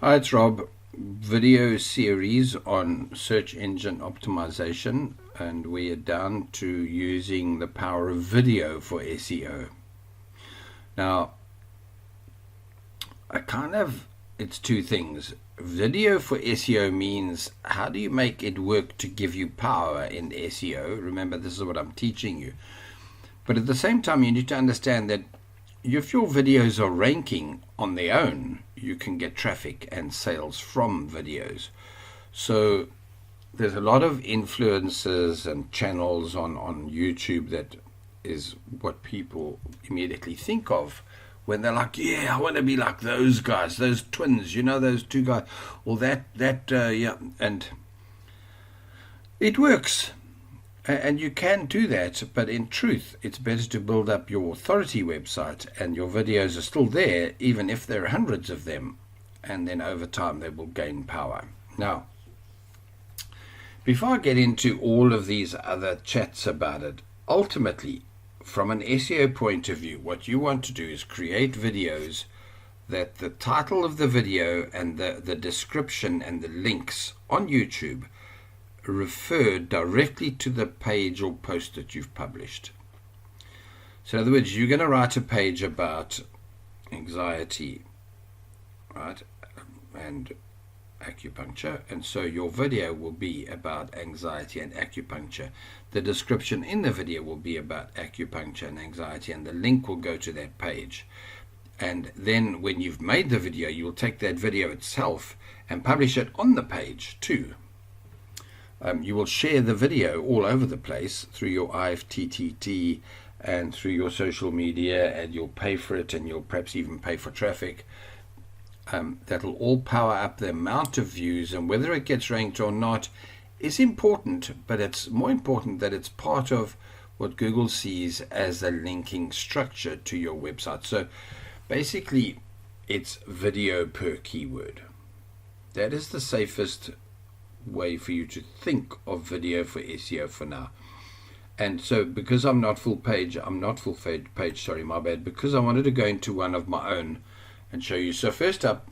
Hi, it's Rob. Video series on search engine optimization, and we are down to using the power of video for SEO. Now, it's two things. Video for SEO means how do you make it work to give you power in SEO? Remember, this is what I'm teaching you. But at the same time, you need to understand that if your videos are ranking on their own, you can get traffic and sales from videos. So there's a lot of influencers and channels on YouTube that is what people immediately think of when they're like, yeah, I want to be like those guys, those twins, those two guys, or yeah, and it works. And you can do that, but in truth, it's better to build up your authority website, and your videos are still there, even if there are hundreds of them, and then over time they will gain power. Now, before I get into all of these other chats about it, ultimately, from an SEO point of view, what you want to do is create videos that the title of the video and the description and the links on YouTube refer directly to the page or post that you've published. So in other words, you're going to write a page about anxiety, right, and acupuncture, and so your video will be about anxiety and acupuncture. The description in the video will be about acupuncture and anxiety, and the link will go to that page. And then when you've made the video, you'll take that video itself and publish it on the page too. You will share the video all over the place through your IFTTT and through your social media, and you'll pay for it, and you'll perhaps even pay for traffic. That'll all power up the amount of views, and whether it gets ranked or not is important, but it's more important that it's part of what Google sees as a linking structure to your website. So basically, it's video per keyword. That is the safest way for you to think of video for SEO for now. And so because I'm not full page, my bad, because I wanted to go into one of my own and show you. So first up,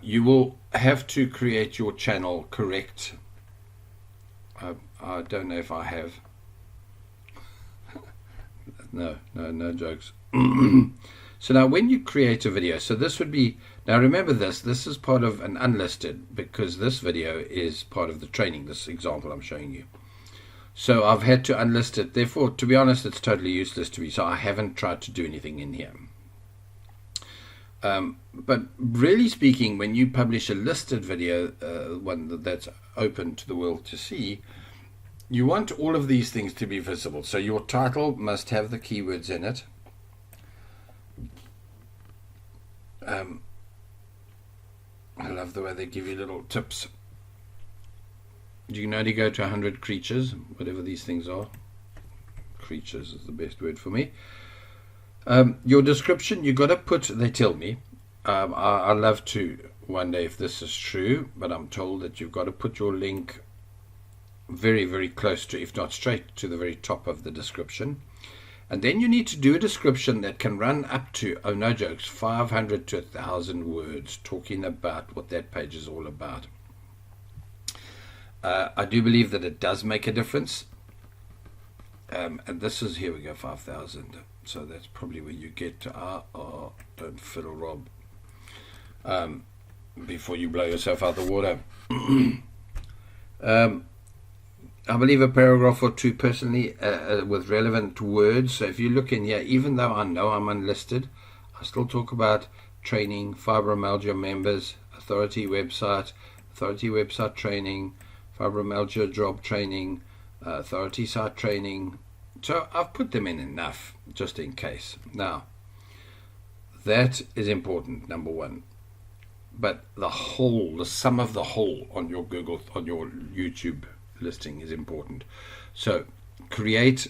you will have to create your channel correct. I don't know if I have. No jokes. So now when you create a video, so this would be, now remember this is part of an unlisted, because this video is part of the training, this example I'm showing you. So I've had to unlist it, therefore to be honest it's totally useless to me, so I haven't tried to do anything in here. But really speaking, when you publish a listed video, one that's open to the world to see, you want all of these things to be visible. So your title must have the keywords in it. I love the way they give you little tips. You can only go to 100 creatures, whatever these things are. Creatures is the best word for me. Your description, you got to put, they tell me, I love to one day if this is true, but I'm told that you've got to put your link very, very close to, if not straight to the very top of the description. And then you need to do a description that can run up to, oh no jokes, 500 to 1,000 words talking about what that page is all about. I do believe that it does make a difference. And this is, here we go, 5,000. So that's probably where you get to, don't fiddle, Rob, before you blow yourself out the water. I believe a paragraph or two personally with relevant words. So if you look in here, even though I know I'm unlisted, I still talk about training, fibromyalgia members, authority website training, fibromyalgia job training, authority site training. So I've put them in enough just in case. Now, that is important, number one. But the sum of the whole on your YouTube listing is important. So create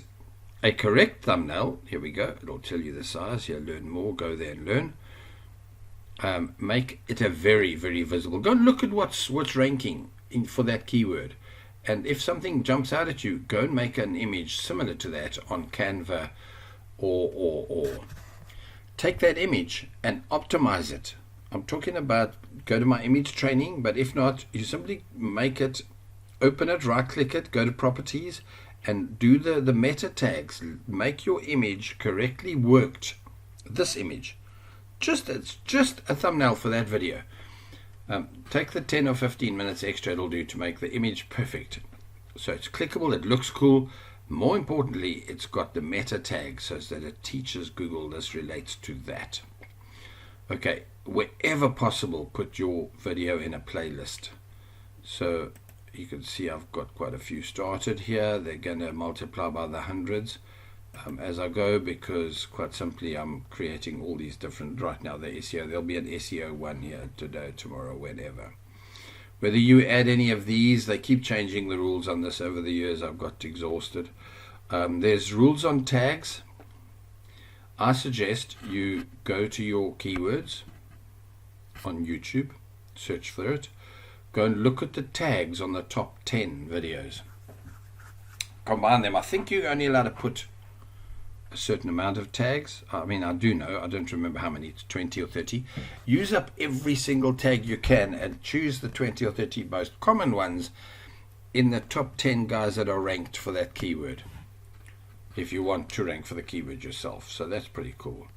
a correct thumbnail. Here we go. It'll tell you the size. Here, learn more. Go there and learn. Make it a very, very visible. Go and look at what's ranking for that keyword. And if something jumps out at you, go and make an image similar to that on Canva, or take that image and optimize it I'm talking about go to my image training, but if not, you simply make it, open it, right click it, go to properties, and do the meta tags. Make your image correctly worked. This image, it's just a thumbnail for that video. Take the 10 or 15 minutes extra it'll do to make the image perfect. So it's clickable, it looks cool. More importantly, it's got the meta tag so that it teaches Google this relates to that. Okay, wherever possible, put your video in a playlist. So you can see I've got quite a few started here. They're going to multiply by the hundreds as I go, because quite simply I'm creating all these different, right now the SEO, there'll be an SEO one here today, tomorrow, whenever. Whether you add any of these, they keep changing the rules on this over the years. I've got exhausted. There's rules on tags. I suggest you go to your keywords on YouTube, search for it, go and look at the tags on the top 10 videos. Combine them. I think you're only allowed to put a certain amount of tags. I mean, I do know, I don't remember how many, it's 20 or 30. Use up every single tag you can and choose the 20 or 30 most common ones in the top 10 guys that are ranked for that keyword, if you want to rank for the keyword yourself. So that's pretty cool.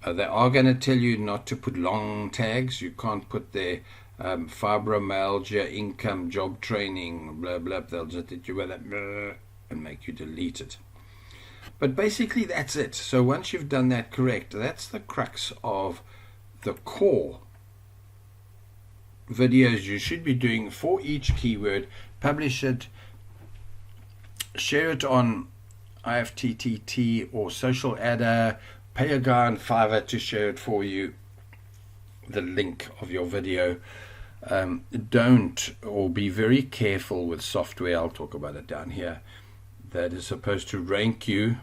They are going to tell you not to put long tags. You can't put their fibromyalgia, income, job training, blah blah. They'll just hit you with that and make you delete it. But basically that's it. So once you've done that correct, that's the crux of the core videos you should be doing for each keyword. Publish it, share it on IFTTT or Social Adder, pay a guy on Fiverr to share it for you, the link of your video. Don't, or be very careful with software, I'll talk about it down here, that is supposed to rank you.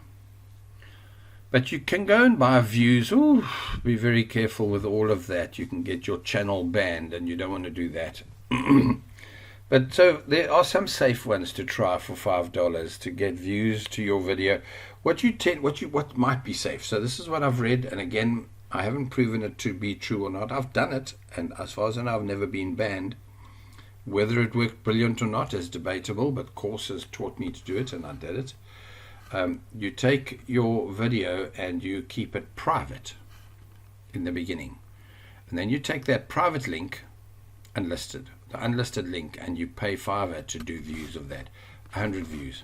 But you can go and buy views. Ooh, be very careful with all of that. You can get your channel banned, and you don't want to do that. But so there are some safe ones to try for $5 to get views to your video. What might be safe. So this is what I've read, and again, I haven't proven it to be true or not. I've done it, and as far as I know, I've never been banned. Whether it worked brilliant or not is debatable, but courses taught me to do it, and I did it. You take your video and you keep it private in the beginning, and then you take that private link, the unlisted link, and you pay Fiverr to do views of that, 100 views.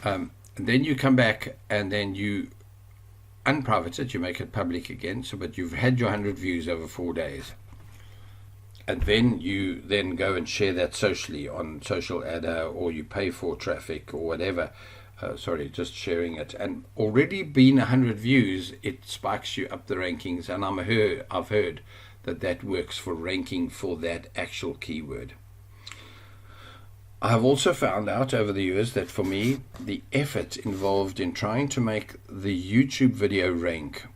And then you come back and then you unprivate it, you make it public again, but you've had your 100 views over 4 days. And then you then go and share that socially on Social Adder, or you pay for traffic or whatever. Just sharing it. And already being 100 views, it spikes you up the rankings. And I've heard that works for ranking for that actual keyword. I have also found out over the years that for me, the effort involved in trying to make the YouTube video rank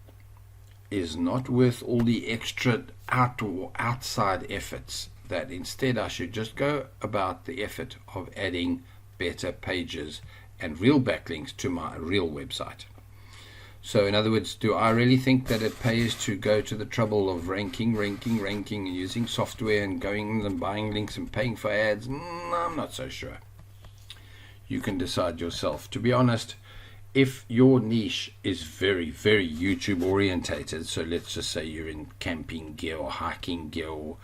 is not worth all the extra outside efforts, that instead I should just go about the effort of adding better pages and real backlinks to my real website. So in other words, do I really think that it pays to go to the trouble of ranking and using software and going and buying links and paying for ads? I'm not so sure. You can decide yourself. To be honest, if your niche is very, very YouTube orientated, so let's just say you're in camping gear or hiking gear, or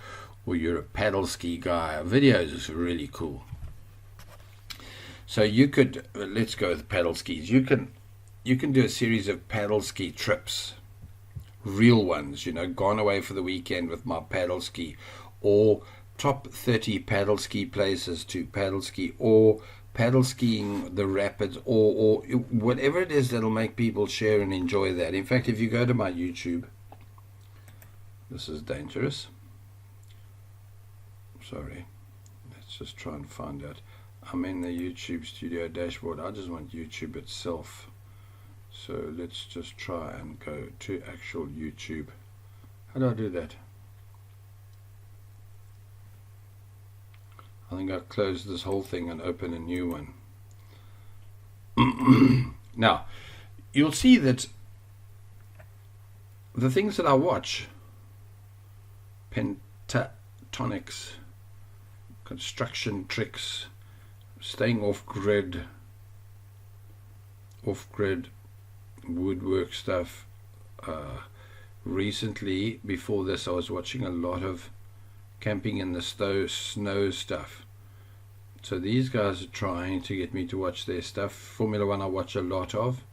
you're a paddle ski guy, videos are really cool. So you could, let's go with paddle skis. You can do a series of paddle ski trips, real ones, gone away for the weekend with my paddle ski, or top 30 paddle ski places to paddle ski, or paddle skiing the rapids, or whatever it is that'll make people share and enjoy that. In fact, if you go to my YouTube, this is dangerous. Sorry, let's just try and find out. I'm in the YouTube studio dashboard. I just want YouTube itself. So let's just try and go to actual YouTube. How do I do that? I think I'll close this whole thing and open a new one. Now, you'll see that the things that I watch pentatonics, construction tricks, staying off-grid, woodwork stuff. Recently, before this, I was watching a lot of camping in the snow stuff. So these guys are trying to get me to watch their stuff. Formula One I watch a lot of.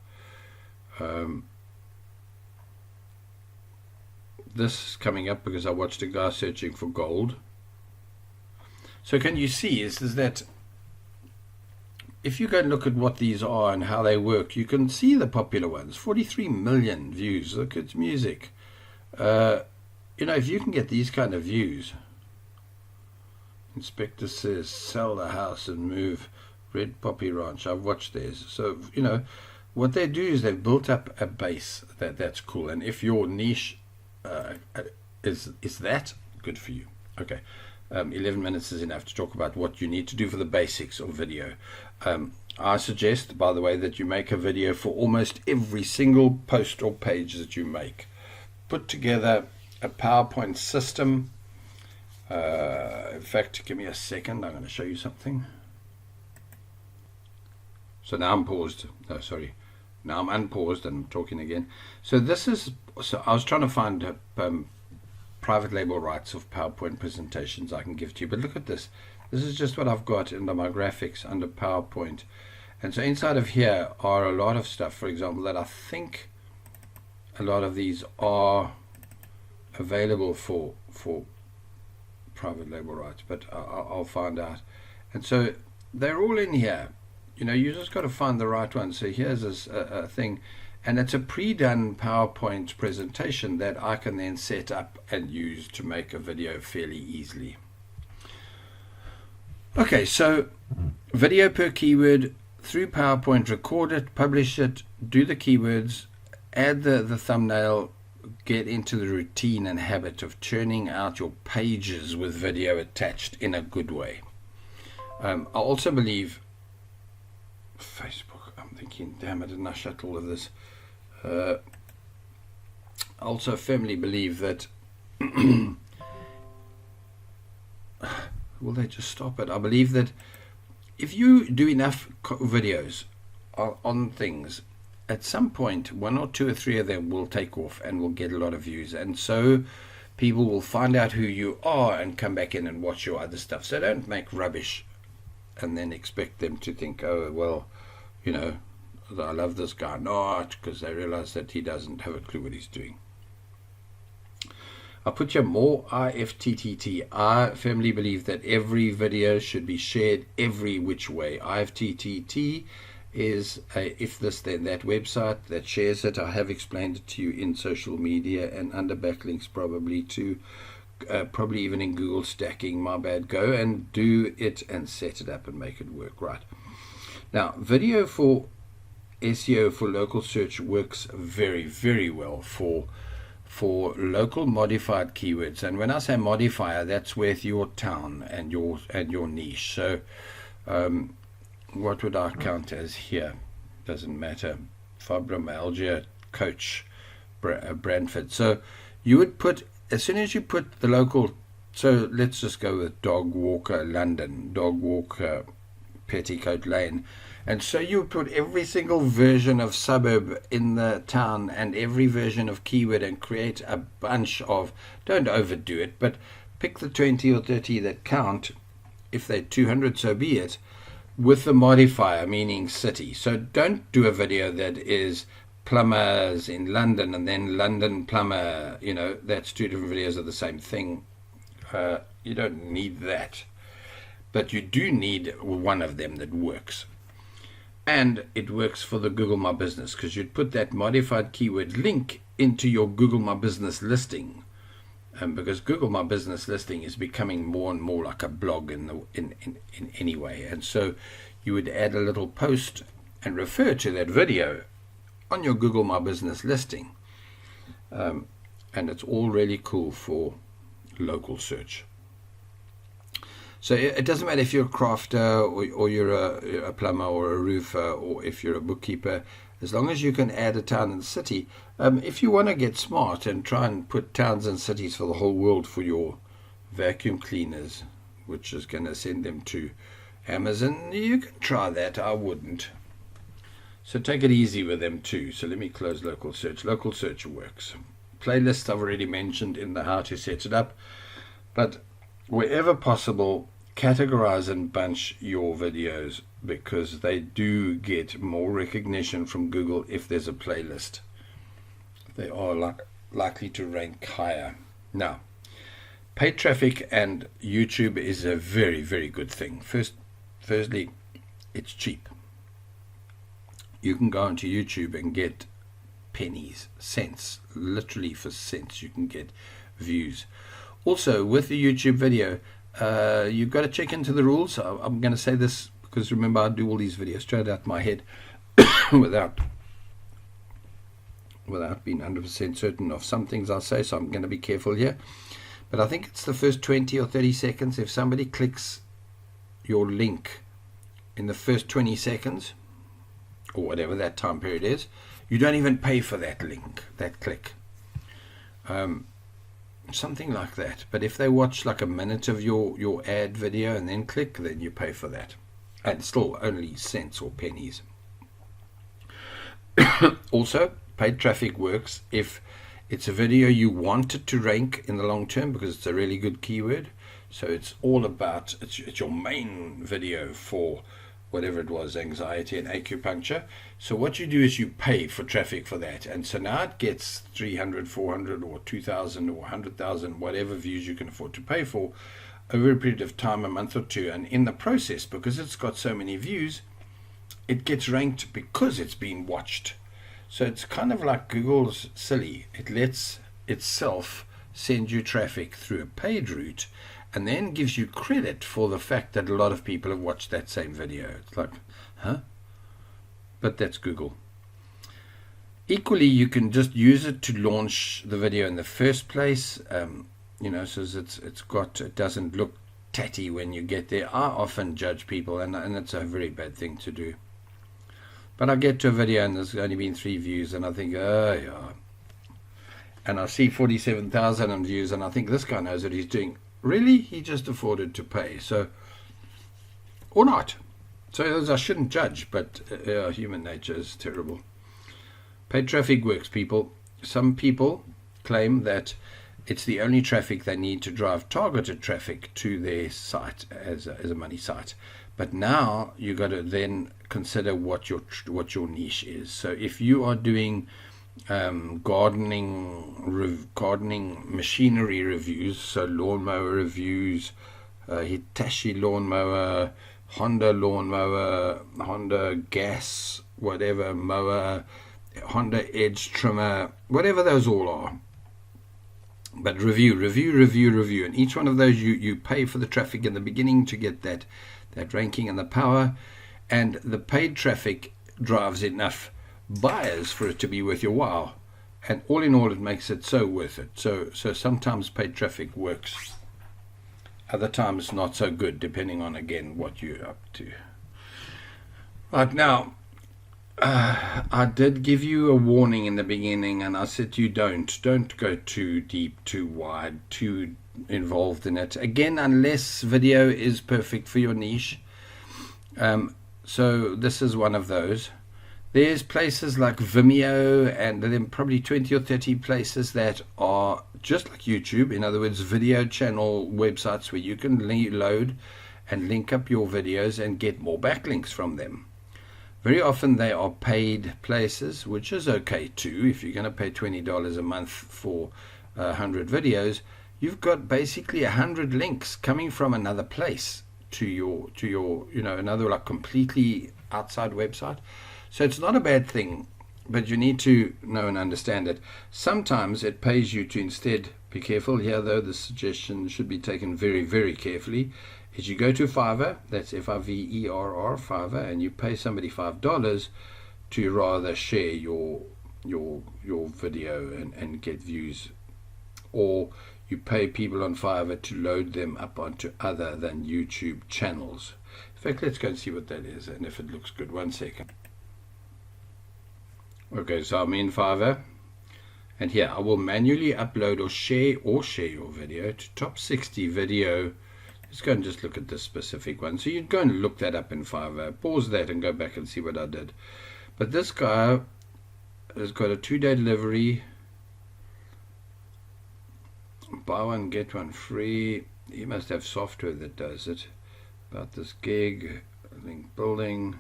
This is coming up because I watched a guy searching for gold. So can you see is that if you go and look at what these are and how they work, you can see the popular ones. 43 million views. Look at music. If you can get these kind of views. Inspector says sell the house and move. Red Poppy Ranch. I've watched theirs. So what they do is they've built up a base that's cool. And if your niche is that, good for you. Okay. 11 minutes is enough to talk about what you need to do for the basics of video. I suggest, by the way, that you make a video for almost every single post or page that you make. Put together a PowerPoint system. In fact, give me a second. I'm going to show you something. So now I'm paused. No, sorry. Now I'm unpaused and I'm talking again. So I was trying to find private label rights of PowerPoint presentations I can give to you, but look at this. This is just what I've got under my graphics under PowerPoint. And so inside of here are a lot of stuff, for example, that I think a lot of these are available for private label rights, but I'll find out. And so they're all in here. You just got to find the right one. So here's a thing, and it's a pre-done PowerPoint presentation that I can then set up and use to make a video fairly easily. Okay, so video per keyword through PowerPoint, record it, publish it, do the keywords, add the thumbnail, get into the routine and habit of churning out your pages with video attached in a good way. I also believe Facebook, I'm thinking, damn it, didn't I shut all of this? I also firmly believe that will they just stop it? I believe that if you do enough videos on things, at some point 1 or 2 or 3 of them will take off and will get a lot of views, and so people will find out who you are and come back in and watch your other stuff. So don't make rubbish and then expect them to think, oh well, I love this guy. Not because they realize that he doesn't have a clue what he's doing. I'll put you more IFTTT. I firmly believe that every video should be shared every which way. IFTTT is a if this then that website that shares it. I have explained it to you in social media and under backlinks probably too. Probably even in Google stacking. My bad. Go and do it and set it up and make it work right. Now, video for SEO for local search works very, very well for local modified keywords. And when I say modifier, that's with your town and your niche. So what would I count as here? Doesn't matter. Fibromyalgia coach Brantford. So you would put, as soon as you put the local, so let's just go with dog walker London, dog walker Petticoat Lane, and so you put every single version of suburb in the town and every version of keyword and create a bunch of, don't overdo it, but pick the 20 or 30 that count. If they're 200, so be it, with the modifier meaning city. So don't do a video that is plumbers in London and then London plumber, that's 2 different videos of the same thing. You don't need that, but you do need one of them that works. And it works for the Google My Business, because you'd put that modified keyword link into your Google My Business listing, because Google My Business listing is becoming more and more like a blog in any way. And so you would add a little post and refer to that video on your Google My Business listing, and it's all really cool for local search. So it doesn't matter if you're a crafter or you're a plumber or a roofer, or if you're a bookkeeper. as long as you can add a town and city. If you want to get smart and try and put towns and cities for the whole world for your vacuum cleaners, which is going to send them to Amazon, you can try that. I wouldn't. So take it easy with them too. So let me close local search. Local search works. Playlist I've already mentioned in the how to set it up. But wherever possible, categorize and bunch your videos, because they do get more recognition from Google if there's a playlist. They are likely to rank higher. Now, paid traffic and YouTube is a very, very good thing. Firstly, it's cheap. You can go onto YouTube and get pennies, cents, literally for cents you can get views. Also, with the YouTube video, you've got to check into the rules. I'm going to say this because remember, I do all these videos straight out my head without being 100% certain of some things I'll say, so I'm going to be careful here. But I think it's the first 20 or 30 seconds. If somebody clicks your link in the first 20 seconds, or whatever that time period is, you don't even pay for that link, that click. Something like that. But if they watch like a minute of your ad video and then click, then you pay for that. And still only cents or pennies. Also, paid traffic works if it's a video you wanted to rank in the long term, because it's a really good keyword. So it's all about, it's your main video for whatever it was, anxiety and acupuncture. So what you do is you pay for traffic for that. And so now it gets 300, 400 or 2,000 or 100,000, whatever views you can afford to pay for over a period of time, a month or two. And in the process, because it's got so many views, it gets ranked because it's been watched. So it's kind of like Google's silly. It lets itself send you traffic through a paid route and then gives you credit for the fact that a lot of people have watched that same video. It's like, huh? But that's Google. Equally, you can just use it to launch the video in the first place. You know, so it doesn't look tatty when you get there. I often judge people, and it's a very bad thing to do. But I get to a video and there's only been 3 views, and I think, oh yeah. And I see 47,000 views, and I think this guy knows what he's doing. Really? He just afforded to pay. So, or not. So I shouldn't judge, but human nature is terrible. Paid traffic works, people. Some people claim that it's the only traffic they need to drive targeted traffic to their site as a money site. But now you got to then consider what your niche is. So if you are doing gardening machinery reviews, so lawnmower reviews, Hitachi lawnmower, Honda lawnmower, Honda gas, whatever mower, Honda edge trimmer, whatever those all are. But review, and each one of those you pay for the traffic in the beginning to get that ranking and the power, and the paid traffic drives enough buyers for it to be worth your while, and all in all it makes it so worth it. So sometimes paid traffic works, other times not so good, depending on again what you're up to. Right now, I did give you a warning in the beginning, and I said you don't go too deep, too wide, too involved in it, again, unless video is perfect for your niche. So this is one of those. There's places like Vimeo, and then probably 20 or 30 places that are just like YouTube. In other words, video channel websites where you can load and link up your videos and get more backlinks from them. Very often they are paid places, which is okay too. If you're going to pay $20 a month for 100 videos, you've got basically 100 links coming from another place to your another like completely outside website. So it's not a bad thing, but you need to know and understand it. Sometimes it pays you to instead, be careful here though, the suggestion should be taken very, very carefully, is you go to Fiverr, that's Fiverr, Fiverr, and you pay somebody $5 to rather share your video and get views. Or you pay people on Fiverr to load them up onto other than YouTube channels. In fact, let's go and see what that is and if it looks good. 1 second. Okay, so I'm in Fiverr, and here I will manually upload or share your video to top 60 video. Let's go and just look at this specific one. So you'd go and look that up in Fiverr, pause that and go back and see what I did. But this guy has got a 2-day delivery, buy one get one free. He must have software that does it. About this gig, link building.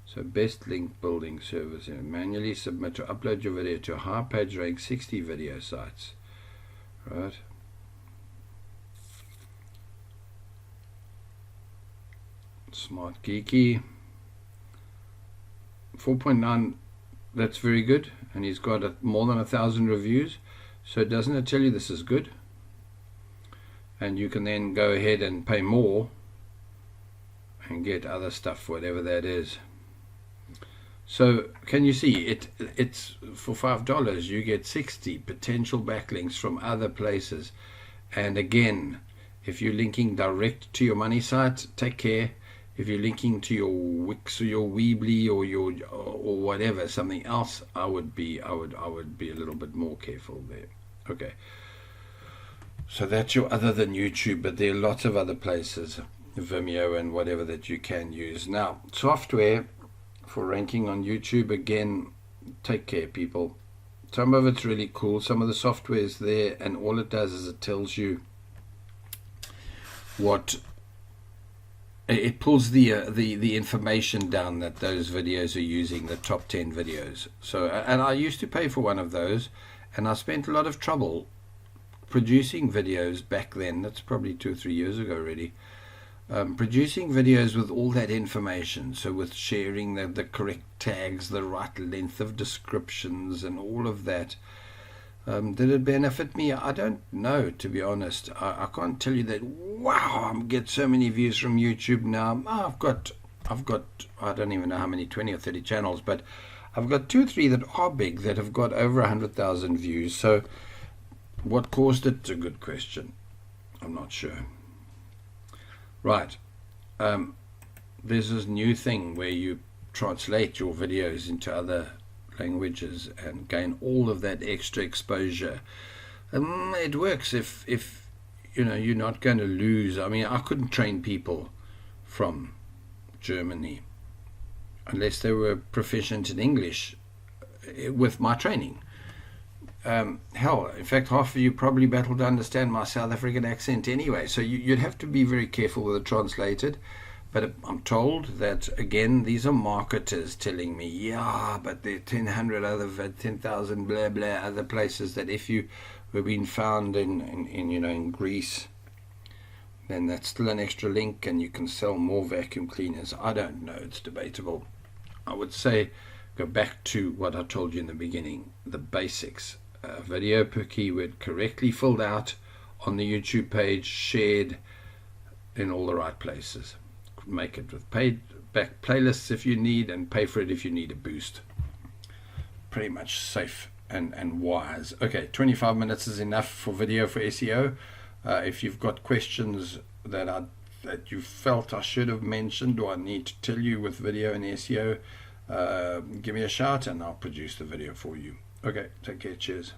So best link building service, manually submit or upload your video to a high page rank 60 video sites. Right. Smart Geeky. 4.9, that's very good, and he's got more than 1,000 reviews. So doesn't it tell you this is good? And you can then go ahead and pay more and get other stuff, whatever that is. So can you see it's for $5 you get 60 potential backlinks from other places. And again, if you're linking direct to your money site, take care. If you're linking to your Wix or your Weebly or whatever, something else, I would be a little bit more careful there. Okay. So that's your other than YouTube, but there are lots of other places, Vimeo and whatever, that you can use. Now, software for ranking on YouTube, again, take care, people. Some of it's really cool. Some of the software is there, and all it does is it tells you what it pulls the information down that those videos are using, the top 10 videos. So, and I used to pay for one of those, and I spent a lot of trouble producing videos back then. That's probably 2 or 3 years ago already. Producing videos with all that information, so with sharing the correct tags, the right length of descriptions and all of that. Did it benefit me? I don't know, to be honest. I can't tell you that, wow, I get so many views from YouTube now. I've got I don't even know how many, 20 or 30 channels, but I've got 2 or 3 that are big that have got over 100,000 views. So what caused it? It's a good question. I'm not sure. Right. There's this new thing where you translate your videos into other languages and gain all of that extra exposure. It works if you know you're not going to lose. I mean, I couldn't train people from Germany unless they were proficient in English with my training. Hell, in fact, half of you probably battle to understand my South African accent anyway, so you'd have to be very careful with it translated. But I'm told that, again, these are marketers telling me, yeah, but there are 10,000 blah blah other places that if you were being found in Greece, then that's still an extra link and you can sell more vacuum cleaners. I don't know, it's debatable. I would say go back to what I told you in the beginning, the basics. Video per keyword correctly filled out on the YouTube page, shared in all the right places. Make it with paid back playlists if you need, and pay for it if you need a boost. Pretty much safe and wise. Okay, 25 minutes is enough for video for SEO. If you've got questions that you felt I should have mentioned or I need to tell you with video and SEO, give me a shout and I'll produce the video for you. Okay, take care, cheers.